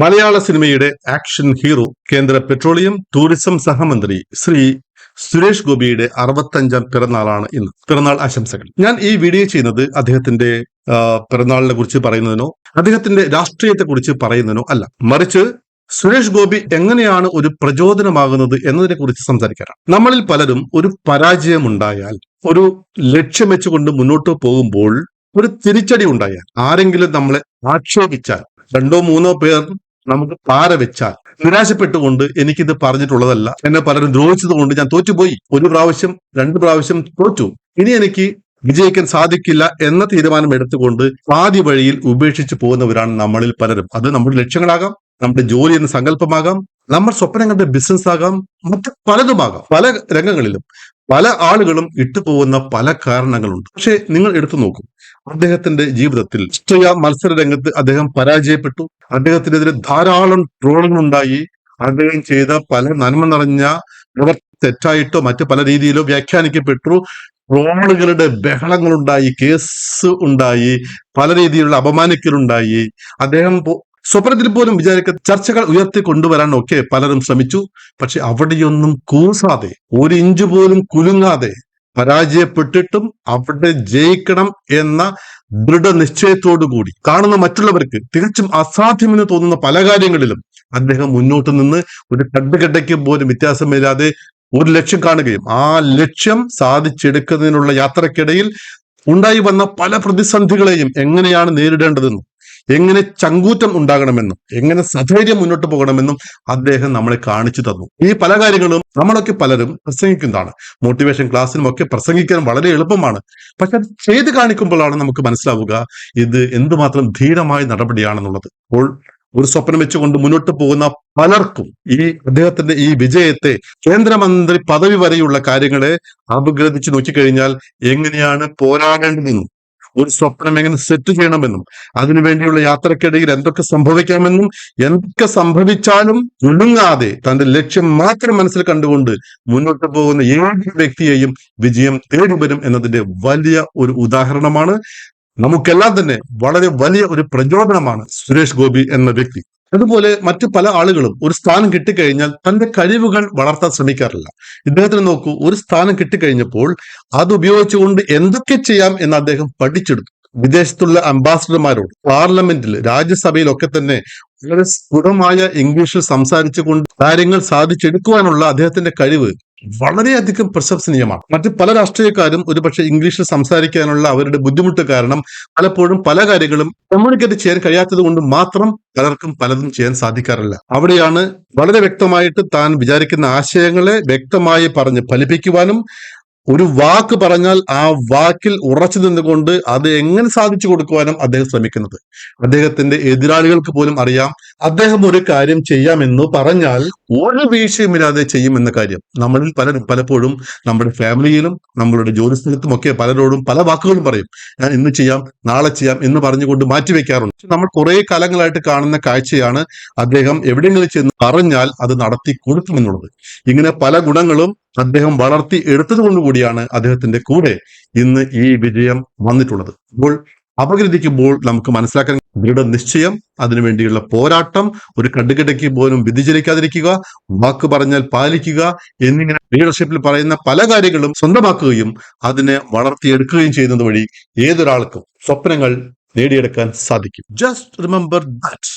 മലയാള സിനിമയുടെ action hero കേന്ദ്ര petroleum tourism സഹമന്ത്രി ശ്രീ സുരേഷ് ഗോപിയുടെ 65ാം പിറന്നാളാണ് ഇന്ന്. പിറന്നാൾ ആശംസകൾ. ഞാൻ ഈ വീഡിയോ ചെയ്യുന്നത് അദ്ദേഹത്തിന്റെ പിറന്നാളിനെ കുറിച്ച് പറയുന്നതിനോ അദ്ദേഹത്തിന്റെ രാഷ്ട്രീയത്തെ കുറിച്ച് പറയുന്നതിനോ അല്ല, മറിച്ച് സുരേഷ് ഗോപി എങ്ങനെയാണ് ഒരു പ്രചോദനമാകുന്നത് എന്നതിനെ കുറിച്ച് സംസാരിക്കാനാണ്. നമ്മളിൽ പലരും ഒരു പരാജയമുണ്ടായാൽ, ഒരു ലക്ഷ്യം വെച്ചുകൊണ്ട് മുന്നോട്ട് പോകുമ്പോൾ ഒരു തിരിച്ചടി ഉണ്ടായാൽ, ആരെങ്കിലും നമ്മളെ ആക്ഷേപിച്ചാൽ, രണ്ടോ മൂന്നോ പേർ നമുക്ക് പാര വെച്ചാൽ, നിരാശപ്പെട്ടുകൊണ്ട് എനിക്കിത് പറഞ്ഞിട്ടുള്ളതല്ല, എന്നെ പലരും ദ്രോഹിച്ചത് കൊണ്ട് ഞാൻ തോറ്റുപോയി, ഒരു പ്രാവശ്യം 2 പ്രാവശ്യം തോറ്റു, ഇനി എനിക്ക് വിജയിക്കാൻ സാധിക്കില്ല എന്ന തീരുമാനം എടുത്തുകൊണ്ട് പാതി വഴിയിൽ ഉപേക്ഷിച്ചു പോകുന്നവരാണ് നമ്മളിൽ പലരും. അത് നമ്മുടെ ലക്ഷ്യങ്ങളാകാം, നമ്മുടെ ജോലി എന്ന സങ്കല്പമാകാം, നമ്മൾ സ്വപ്നം കണ്ട ബിസിനസ് ആകാം, മറ്റ് പലതുമാകാം. പല രംഗങ്ങളിലും പല ആളുകളും ഇട്ടുപോകുന്ന പല കാരണങ്ങളുണ്ട്. പക്ഷെ നിങ്ങൾ എടുത്തു നോക്കൂ, അദ്ദേഹത്തിന്റെ ജീവിതത്തിൽ രാഷ്ട്രീയ മത്സര രംഗത്ത് അദ്ദേഹം പരാജയപ്പെട്ടു. അദ്ദേഹത്തിനെതിരെ ധാരാളം ട്രോളുകൾ ഉണ്ടായി. അദ്ദേഹം ചെയ്ത പല നന്മ നിറഞ്ഞ പ്രവർത്തി തെറ്റായിട്ടോ മറ്റു പല രീതിയിലോ വ്യാഖ്യാനിക്കപ്പെട്ടു. ട്രോളുകളുടെ ബഹളങ്ങളുണ്ടായി, കേസ് ഉണ്ടായി, പല രീതിയിലുള്ള അപമാനിക്കലുണ്ടായി. അദ്ദേഹം സ്വപ്നത്തിൽ പോലും വിചാരിക്കുന്ന ചർച്ചകൾ ഉയർത്തി കൊണ്ടുവരാൻ ഒക്കെ പലരും ശ്രമിച്ചു. പക്ഷെ അവിടെയൊന്നും കൂസാതെ, 1 ഇഞ്ച് പോലും കുലുങ്ങാതെ, പരാജയപ്പെട്ടിട്ടും അവിടെ ജയിക്കണം എന്ന ദൃഢനിശ്ചയത്തോടു കൂടി കാണുന്ന മറ്റുള്ളവർക്ക് തികച്ചും അസാധ്യമെന്ന് തോന്നുന്ന പല കാര്യങ്ങളിലും അദ്ദേഹം മുന്നോട്ട് നിന്ന് ഒരു കണ്ടുകെട്ടയ്ക്ക് പോലും വ്യത്യാസമില്ലാതെ ഒരു ലക്ഷ്യം കാണുകയും ആ ലക്ഷ്യം സാധിച്ചെടുക്കുന്നതിനുള്ള യാത്രക്കിടയിൽ ഉണ്ടായി വന്ന പല പ്രതിസന്ധികളെയും എങ്ങനെയാണ് നേരിടേണ്ടതെന്നും, എങ്ങനെ ചങ്കൂറ്റം ഉണ്ടാകണമെന്നും, എങ്ങനെ സധൈര്യം മുന്നോട്ട് പോകണമെന്നും അദ്ദേഹം നമ്മളെ കാണിച്ചു തന്നു. ഈ പല കാര്യങ്ങളും നമ്മളൊക്കെ പലരും പ്രസംഗിക്കുന്നതാണ്. മോട്ടിവേഷൻ ക്ലാസ്സിലും ഒക്കെ പ്രസംഗിക്കാൻ വളരെ എളുപ്പമാണ്. പക്ഷെ അത് ചെയ്ത് കാണിക്കുമ്പോഴാണ് നമുക്ക് മനസ്സിലാവുക ഇത് എന്തുമാത്രം ധീരമായ നടപടിയാണെന്നുള്ളത്. അപ്പോൾ ഒരു സ്വപ്നം വെച്ചുകൊണ്ട് മുന്നോട്ട് പോകുന്ന പലർക്കും ഈ അദ്ദേഹത്തിന്റെ ഈ വിജയത്തെ, കേന്ദ്രമന്ത്രി പദവി വരെയുള്ള കാര്യങ്ങളെ അപഗ്രഥിച്ച് നോക്കിക്കഴിഞ്ഞാൽ എങ്ങനെയാണ് പോരാടേണ്ടതെന്നും, ഒരു സ്വപ്നം എങ്ങനെ സെറ്റ് ചെയ്യണമെന്നും, അതിനുവേണ്ടിയുള്ള യാത്രക്കിടയിൽ എന്തൊക്കെ സംഭവിക്കാമെന്നും, എന്തൊക്കെ സംഭവിച്ചാലും ഒഴുങ്ങാതെ തന്റെ ലക്ഷ്യം മാത്രം മനസ്സിൽ കണ്ടുകൊണ്ട് മുന്നോട്ട് പോകുന്ന ഏത് വ്യക്തിയെയും വിജയം തേടി വരും എന്നതിന്റെ വലിയ ഒരു ഉദാഹരണമാണ്. നമുക്കെല്ലാം തന്നെ വളരെ വലിയ ഒരു പ്രചോദനമാണ് സുരേഷ് ഗോപി എന്ന വ്യക്തി. അതുപോലെ മറ്റു പല ആളുകളും ഒരു സ്ഥാനം കിട്ടിക്കഴിഞ്ഞാൽ തന്റെ കഴിവുകൾ വളർത്താൻ ശ്രമിക്കാറില്ല. ഇദ്ദേഹത്തിന് നോക്കൂ, ഒരു സ്ഥാനം കിട്ടിക്കഴിഞ്ഞപ്പോൾ അത് ഉപയോഗിച്ചുകൊണ്ട് എന്തൊക്കെ ചെയ്യാം എന്ന് അദ്ദേഹം പഠിച്ചെടുത്തു. വിദേശത്തുള്ള അംബാസിഡർമാരോട്, പാർലമെന്റിൽ, രാജ്യസഭയിലൊക്കെ തന്നെ വളരെ സ്ഫുടമായ ഇംഗ്ലീഷിൽ സംസാരിച്ചുകൊണ്ട് കാര്യങ്ങൾ സാധിച്ചെടുക്കുവാനുള്ള അദ്ദേഹത്തിന്റെ കഴിവ് വളരെയധികം പ്രശംസനീയമാണ്. മറ്റ് പല രാഷ്ട്രീയക്കാരും ഒരുപക്ഷെ ഇംഗ്ലീഷിൽ സംസാരിക്കാനുള്ള അവരുടെ ബുദ്ധിമുട്ട് കാരണം പലപ്പോഴും പല കാര്യങ്ങളും കമ്മ്യൂണിക്കേറ്റ് ചെയ്യാൻ കഴിയാത്തത് കൊണ്ട് മാത്രം പലർക്കും പലതും ചെയ്യാൻ സാധിക്കാറില്ല. അവിടെയാണ് വളരെ വ്യക്തമായിട്ട് താൻ വിചാരിക്കുന്ന ആശയങ്ങളെ വ്യക്തമായി പറഞ്ഞ് ഫലിപ്പിക്കുവാനും, ഒരു വാക്ക് പറഞ്ഞാൽ ആ വാക്കിൽ ഉറച്ചു നിന്നുകൊണ്ട് അത് എങ്ങനെ സാധിച്ചു കൊടുക്കുവാനും അദ്ദേഹം ശ്രമിക്കുന്നത്. അദ്ദേഹത്തിന്റെ എതിരാളികൾക്ക് പോലും അറിയാം, അദ്ദേഹം ഒരു കാര്യം ചെയ്യാമെന്ന് പറഞ്ഞാൽ ഒരു വീഴ്ചയുമില്ലാതെ ചെയ്യുമെന്ന കാര്യം. നമ്മളിൽ പലരും പലപ്പോഴും നമ്മുടെ ഫാമിലിയിലും നമ്മളുടെ ജോലി സ്ഥലത്തും ഒക്കെ പലരോടും പല വാക്കുകളും പറയും, ഞാൻ ഇന്ന് ചെയ്യാം, നാളെ ചെയ്യാം എന്ന് പറഞ്ഞുകൊണ്ട് മാറ്റിവെക്കാറുണ്ട്. നമ്മൾ കുറെ കാലങ്ങളായിട്ട് കാണുന്ന കാഴ്ചയാണ് അദ്ദേഹം എവിടെയെങ്കിലും ചെന്ന് പറഞ്ഞാൽ അത് നടത്തി കൊടുക്കുമെന്നുള്ളത്. ഇങ്ങനെ പല ഗുണങ്ങളും അദ്ദേഹം വളർത്തി എടുത്തത് കൊണ്ടുകൂടിയാണ് അദ്ദേഹത്തിന്റെ കൂടെ ഇന്ന് ഈ വിജയം വന്നിട്ടുള്ളത്. അപ്പോൾ അപഗ്രഥിക്കുമ്പോൾ നമുക്ക് മനസ്സിലാക്കാൻ ദൃഢനിശ്ചയം, അതിനുവേണ്ടിയുള്ള പോരാട്ടം, ഒരു കണ്ടുകെട്ടയ്ക്ക് പോലും വ്യതിചലിക്കാതിരിക്കുക, വാക്ക് പറഞ്ഞാൽ പാലിക്കുക എന്നിങ്ങനെ ലീഡർഷിപ്പിൽ പറയുന്ന പല കാര്യങ്ങളും സ്വന്തമാക്കുകയും അതിനെ വളർത്തിയെടുക്കുകയും ചെയ്യുന്നത് വഴി ഏതൊരാൾക്കും സ്വപ്നങ്ങൾ നേടിയെടുക്കാൻ സാധിക്കും. Just remember that.